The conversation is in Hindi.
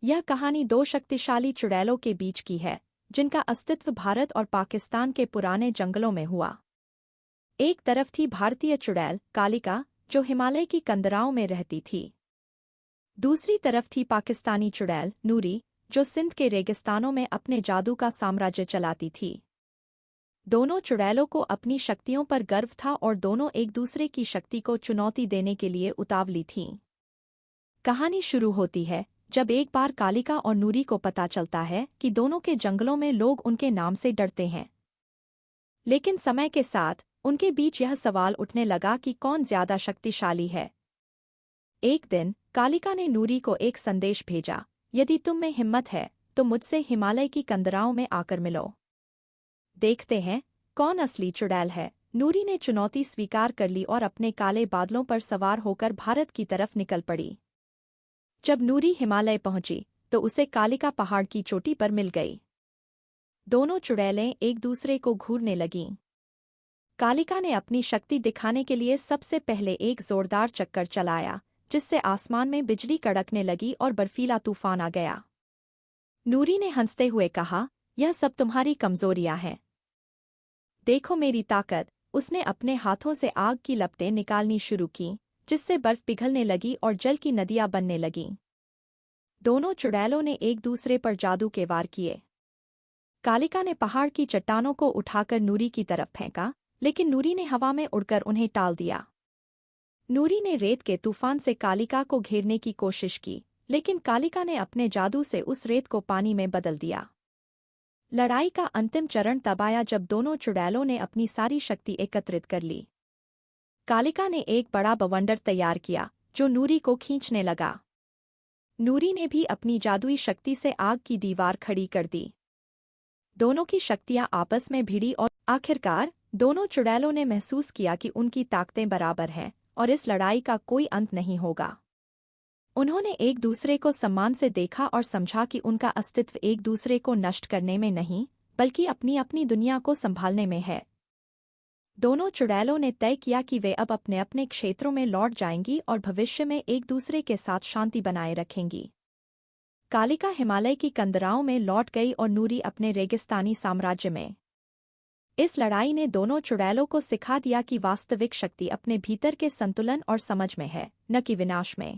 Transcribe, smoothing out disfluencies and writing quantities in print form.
यह कहानी दो शक्तिशाली चुड़ैलों के बीच की है, जिनका अस्तित्व भारत और पाकिस्तान के पुराने जंगलों में हुआ। एक तरफ थी भारतीय चुड़ैल कालिका, जो हिमालय की कंदराओं में रहती थी। दूसरी तरफ थी पाकिस्तानी चुड़ैल नूरी, जो सिंध के रेगिस्तानों में अपने जादू का साम्राज्य चलाती थी। दोनों चुड़ैलों को अपनी शक्तियों पर गर्व था और दोनों एक दूसरे की शक्ति को चुनौती देने के लिए उतावली थीं। कहानी शुरू होती है जब एक बार कालिका और नूरी को पता चलता है कि दोनों के जंगलों में लोग उनके नाम से डरते हैं। लेकिन समय के साथ उनके बीच यह सवाल उठने लगा कि कौन ज्यादा शक्तिशाली है। एक दिन कालिका ने नूरी को एक संदेश भेजा, यदि तुम में हिम्मत है तो मुझसे हिमालय की कंदराओं में आकर मिलो। देखते हैं कौन असली चुड़ैल है। नूरी ने चुनौती स्वीकार कर ली और अपने काले बादलों पर सवार होकर भारत की तरफ निकल पड़ी। जब नूरी हिमालय पहुंची तो उसे कालिका पहाड़ की चोटी पर मिल गई। दोनों चुड़ैलें एक दूसरे को घूरने लगीं। कालिका ने अपनी शक्ति दिखाने के लिए सबसे पहले एक जोरदार चक्कर चलाया, जिससे आसमान में बिजली कड़कने लगी और बर्फीला तूफान आ गया। नूरी ने हंसते हुए कहा, यह सब तुम्हारी कमजोरियां हैं। देखो मेरी ताकत। उसने अपने हाथों से आग की लपटें निकालनी शुरू की, जिससे बर्फ पिघलने लगी और जल की नदियां बनने लगीं। दोनों चुड़ैलों ने एक दूसरे पर जादू के वार किए। कालिका ने पहाड़ की चट्टानों को उठाकर नूरी की तरफ फेंका, लेकिन नूरी ने हवा में उड़कर उन्हें टाल दिया। नूरी ने रेत के तूफान से कालिका को घेरने की कोशिश की, लेकिन कालिका ने अपने जादू से उस रेत को पानी में बदल दिया। लड़ाई का अंतिम चरण तब आया जब दोनों चुड़ैलों ने अपनी सारी शक्ति एकत्रित कर ली। कालिका ने एक बड़ा बवंडर तैयार किया, जो नूरी को खींचने लगा। नूरी ने भी अपनी जादुई शक्ति से आग की दीवार खड़ी कर दी। दोनों की शक्तियां आपस में भिड़ी और आखिरकार दोनों चुड़ैलों ने महसूस किया कि उनकी ताकतें बराबर हैं और इस लड़ाई का कोई अंत नहीं होगा। उन्होंने एक दूसरे को सम्मान से देखा और समझा कि उनका अस्तित्व एक दूसरे को नष्ट करने में नहीं, बल्कि अपनी अपनी दुनिया को संभालने में है। दोनों चुड़ैलों ने तय किया कि वे अब अपने अपने क्षेत्रों में लौट जाएंगी और भविष्य में एक दूसरे के साथ शांति बनाए रखेंगी। कालिका हिमालय की कंदराओं में लौट गई और नूरी अपने रेगिस्तानी साम्राज्य में। इस लड़ाई ने दोनों चुड़ैलों को सिखा दिया कि वास्तविक शक्ति अपने भीतर के संतुलन और समझ में है, न कि विनाश में।